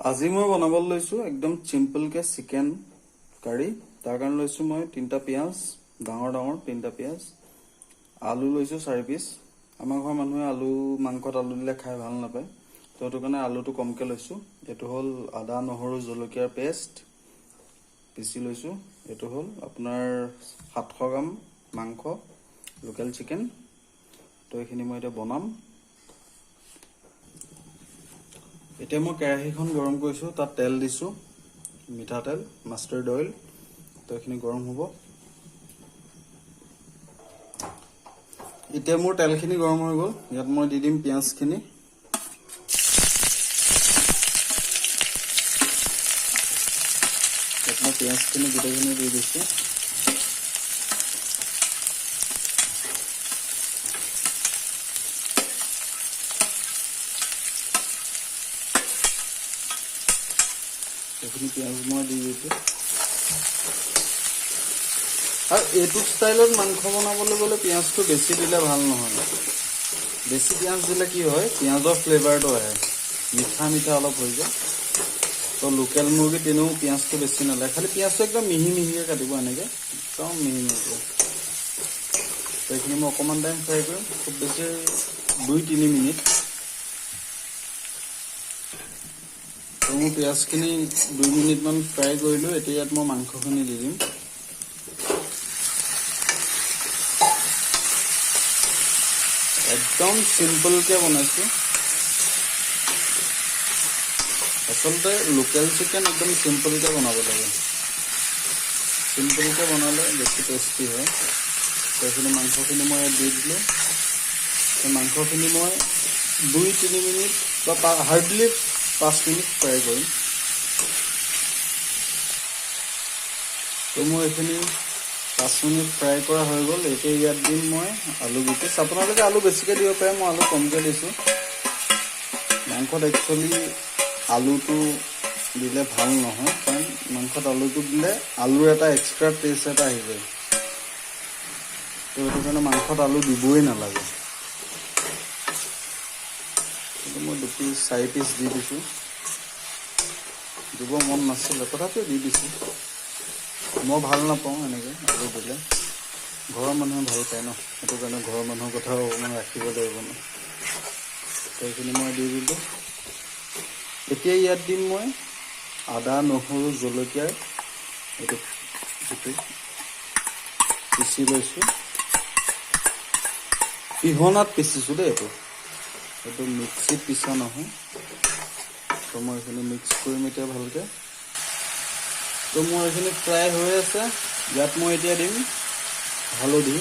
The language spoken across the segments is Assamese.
আজি মই বনাবলৈ লৈছো একদম সিম্পল কে চিকেন কাৰী। তাৰ কাৰণে লৈছো মই 3টা পিয়াজ, ডাঙৰ ডাঙৰ 3টা পিয়াজ, আলু লৈছো 4 পিস। আমাৰ ঘৰৰ মানুহে আলু মাংসত আলু দিলে খাই ভাল নাপায়, তো সেইটো কাৰণে আলুটো কমকে লৈছো। এইটো হ'ল আদা নহৰু জলকীয়াৰ পেষ্ট পিচি লৈছো। এইটো হ'ল আপোনাৰ 700 গ্ৰাম মাংস, লোকেল চিকেন। তো এইখিনি মই এতিয়া বনাম। এতিয়া মই কেৰাহীখন গৰম কৰিছো, তাত তেল দিছো, মিঠাতেল, মাষ্টাৰ্ড অইল। তো এইখিনি গৰম হ'ব। এতিয়া মোৰ তেলখিনি গৰম হৈ গ'ল, ইয়াত মই দি দিম পিঁয়াজখিনি। ইয়াত মই পিঁয়াজখিনি গোটেইখিনি দি দিছোঁ। এইখিনি পিঁয়াজ মই দি দিছোঁ। আৰু এইটো ষ্টাইলত মাংস বনাবলৈ গ'লে পিঁয়াজটো বেছি দিলে ভাল নহয়। বেছি পিঁয়াজ দিলে কি হয়, পিঁয়াজৰ ফ্লেভাৰটো আহে, মিঠা মিঠা অলপ হৈ যায়। তো লোকেল মুৰ্গী তেনেও পিঁয়াজটো বেছি নালাগে, খালি পিঁয়াজটো একদম মিহি মিহিকৈ কাটিব, এনেকৈ একদম মিহি মিহিকৈ। তো এইখিনি মই অকণমান টাইম ফ্ৰাই কৰিম, খুব বেছি 2-3 মিনিট। তো মোৰ পিঁয়াজখিনি 2 মিনিটমান ফ্ৰাই কৰিলোঁ। এতিয়া ইয়াত মই মাংসখিনি দি দিম। একদম সিম্পলকে বনাইছোঁ। আচলতে লোকেল চিকেন একদম সিম্পলকে বনাব লাগে, সিম্পলকে বনালে বেছি টেষ্টি হয়। তো এইখিনি মাংসখিনি মই দি দিলোঁ। এই মাংসখিনি মই 2-3 মিনিট বা হাৰ্ডলি 5 মিনিট ফ্ৰাই কৰিম। তো মই এইখিনি 5 মিনিট ফ্ৰাই কৰা হৈ গ'ল। এতিয়া ইয়াত দিম মই আলু পিচ। আপোনালোকে আলু বেছিকৈ দিব পাৰে, মই আলু কমকৈ দিছোঁ। মাংসত একচুৱেলি আলুটো দিলে ভাল নহয়, কাৰণ মাংসত আলুটো দিলে আলুৰ এটা এক্সট্ৰা টেষ্ট এটা আহি যায়। তো সেইটো কাৰণে মাংসত আলু দিবই নালাগে। কিন্তু মই 2-4 পিচ দি দিছোঁ, দিব মন নাছিলে তথাপিও দি দিছোঁ। মই ভাল নাপাওঁ এনেকৈ আলু দিলে, ঘৰৰ মানুহে ভাল পায় ন, সেইটো কাৰণে ঘৰৰ মানুহৰ কথাও অকণমান ৰাখিব লাগিব ন। তো এইখিনি মই দি দিলোঁ। এতিয়া ইয়াত দিম মই আদা নহৰু জলকীয়াৰ এইটো যিটো পিচি লৈছোঁ, পিহনাত পিচিছোঁ দেই, এইটো মিক্সিত পিছা নহয়। তো মই এইখিনি মিক্স কৰিম এতিয়া ভালকৈ। তো মোৰ এইখিনি ফ্ৰাই হৈ আছে। ইয়াত মই এতিয়া দিম হালধি।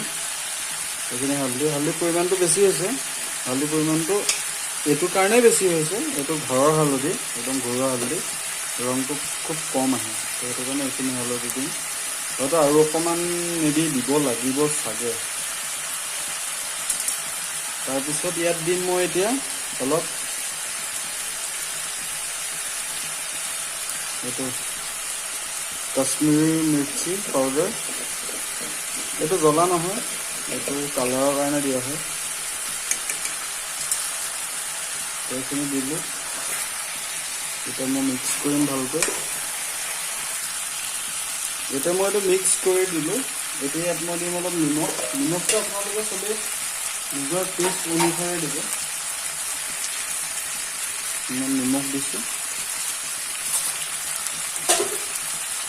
এইখিনি হালধিৰ পৰিমাণটো বেছি হৈছে। হালধিৰ পৰিমাণটো এইটো কাৰণেই বেছি হৈছে, এইটো ঘৰৰ হালধি, একদম ঘৰুৱা হালধি, ৰংটো খুব কম আহে। তো সেইটো কাৰণে এইখিনি হালধি দিম। হয়তো আৰু অকণমান মেবি দিব লাগিব চাগে। তাৰপিছত ইয়াত দিম মই এতিয়া অলপ এইটো কাশ্মীৰী মিৰ্চি পাউডাৰ। এইটো জ্বলা নহয়, এইটো কালাৰৰ কাৰণে দিয়া হয়। এইখিনি দিলোঁ। এতিয়া মই মিক্স কৰিম ভালকৈ। এতিয়া মই এইটো মিক্স কৰি দিলোঁ। এতিয়া ইয়াত মই দিম অলপ নিমখ। নিমখটো আপোনালোকে চবেই নিজৰ টেষ্ট অনুসাৰে দিব। ইমান নিমখ দিছোঁ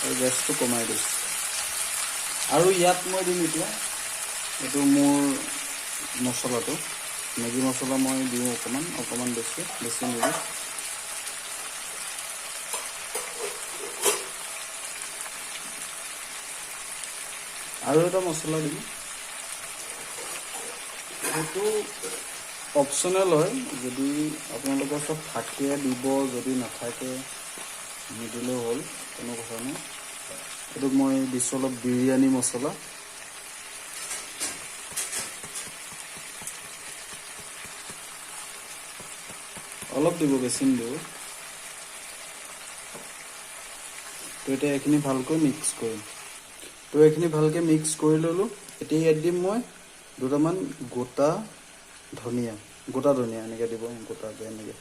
আৰু গেছটো কমাই দিছোঁ। আৰু ইয়াত মই দিম এতিয়া এইটো মোৰ মছলাটো, মেগী মছলা মই দিওঁ অকণমান বেছি নিদিওঁ। আৰু এটা মছলা দিম, সেইটো অপশ্যনেল হয়, যদি আপোনালোকৰ ওচৰত থাকে দিব, যদি নাথাকে নিদিলেও হ'ল, কোনো কথা নাই। এইটো মই দিছোঁ অলপ বিৰিয়ানী মছলা। অলপ দিব, বেছি নিদিব। তো এতিয়া এইখিনি ভালকৈ মিক্স কৰিম। তো এইখিনি ভালকৈ মিক্স কৰি ল'লোঁ। এতিয়া ইয়াত দিম মই 2টামান গোটা ধনিয়া এনেকৈ দিব, গোটাকৈ এনেকৈ।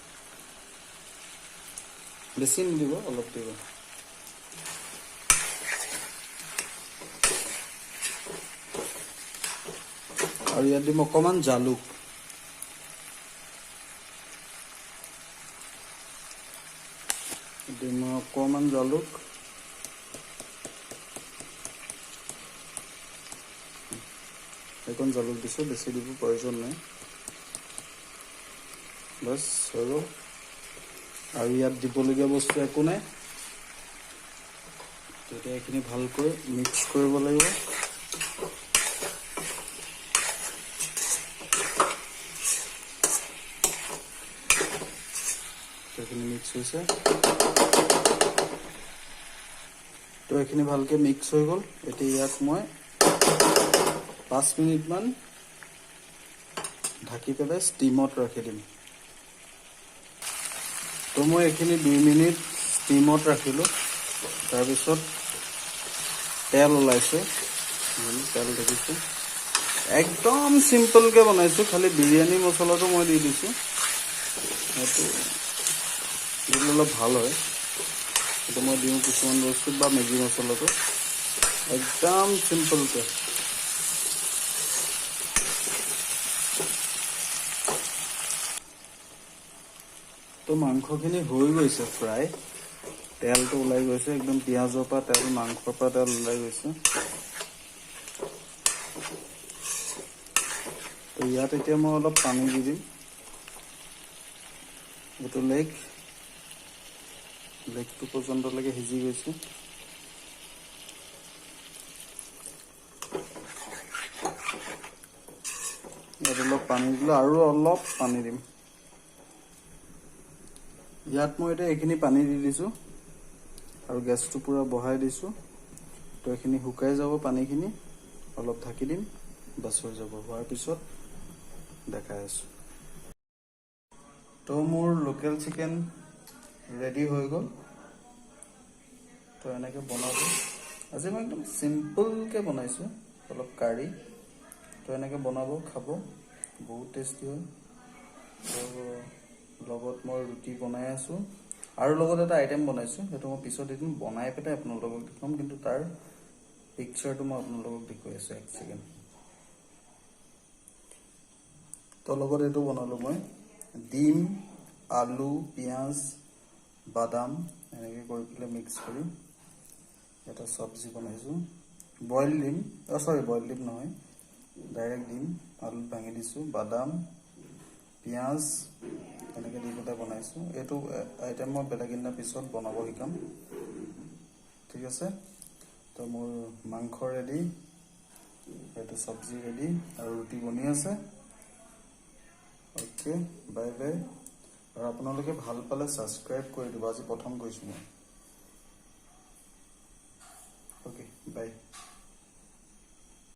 বেছি নিদিব, অলপ দিব। আৰু ইয়াত দিম অকণমান জালুক। দিম অকণমান জালুক। এইকণ জালুক দিছোঁ, বেছি দিব প্ৰয়োজন নাই। বাছ হৈ গ'ল। আৰু ইয়াত দিবলগীয়া বস্তু একো নাই। তেতিয়া এইখিনি ভালকৈ মিক্স কৰিব লাগিব। এইখিনি মিক্স হৈছে। তো এইখিনি ভালকৈ মিক্স হৈ গ'ল। এতিয়া ইয়াত মই 5 মিনিটমান ঢাকি পেলাই ষ্টিমত ৰাখি দিম। তো মই এইখিনি 2 মিনিট ষ্টিমত ৰাখিলোঁ। তাৰপিছত তেল ওলাইছে, তেল দেখিছোঁ। একদম চিম্পলকৈ বনাইছোঁ, খালি বিৰিয়ানী মছলাটো মই দি দিছোঁ। সেইটো দিলে অলপ ভাল হয়। সেইটো মই দিওঁ কিছুমান বস্তুত, বা মেগী মছলাটো একদম চিম্পলকৈ। তো মাংসখিনি হৈ গৈছে ফ্ৰাই, তেলটো ওলাই গৈছে, একদম পিঁয়াজৰ পৰা তেল, মাংসৰ পৰা তেল ওলাই গৈছে। তো ইয়াত এতিয়া মই অলপ পানী দি দিম। এইটো লেগটো পৰ্যন্তলৈকে সিজি গৈছে। ইয়াত অলপ পানী দিলোঁ, আৰু অলপ পানী দিম। ইয়াত মই এতিয়া এইখিনি পানী দি দিছোঁ আৰু গেছটো পূৰা বঢ়াই দিছোঁ। তো এইখিনি শুকাই যাব পানীখিনি, অলপ ঢাকি দিম, বাছ হৈ যাব। হোৱাৰ পিছত দেখাই আছোঁ। তো মোৰ লোকেল চিকেন ৰেডি হৈ গ'ল। তো এনেকৈ বনাব। আজি মই একদম চিম্পলকৈ বনাইছোঁ, অলপ কাঢ়ি। তো এনেকৈ বনাব, খাব, বহুত টেষ্টি হয়। তো লগত মই ৰুটি বনাই আছোঁ, আৰু লগত এটা আইটেম বনাইছোঁ, সেইটো মই পিছত দি দিম। বনাই পেলাই আপোনালোকক দেখুৱাম, কিন্তু তাৰ পিকচাৰটো মই আপোনালোকক দেখুৱাই আছোঁ। 1 ছেকেণ্ড। তো লগত এইটো বনালোঁ মই, ডিম, আলু, পিঁয়াজ, বাদাম এনেকৈ কৰি পেলাই মিক্স কৰি এটা চব্জি বনাইছোঁ। বইল ডিম, বইল ডিম নহয়, ডাইৰেক্ট ডিম আলুত ভাঙি দিছোঁ, বাদাম, পিঁয়াজ এনেকৈ দি পেলাই বনাইছোঁ। এইটো আইটেম মই বেলেগ এদিনা পিছত বনাব শিকাম, ঠিক আছে। তো মোৰ মাংস ৰেডি, এইটো চব্জি ৰেডি, আৰু ৰুটি বনি আছে। Okay, bye bye. আৰু আপোনালোকে ভাল পালে ছাবস্ক্ৰাইব কৰি দিব, আজি প্ৰথম কৈছোঁ মই। অ'কে, বাই।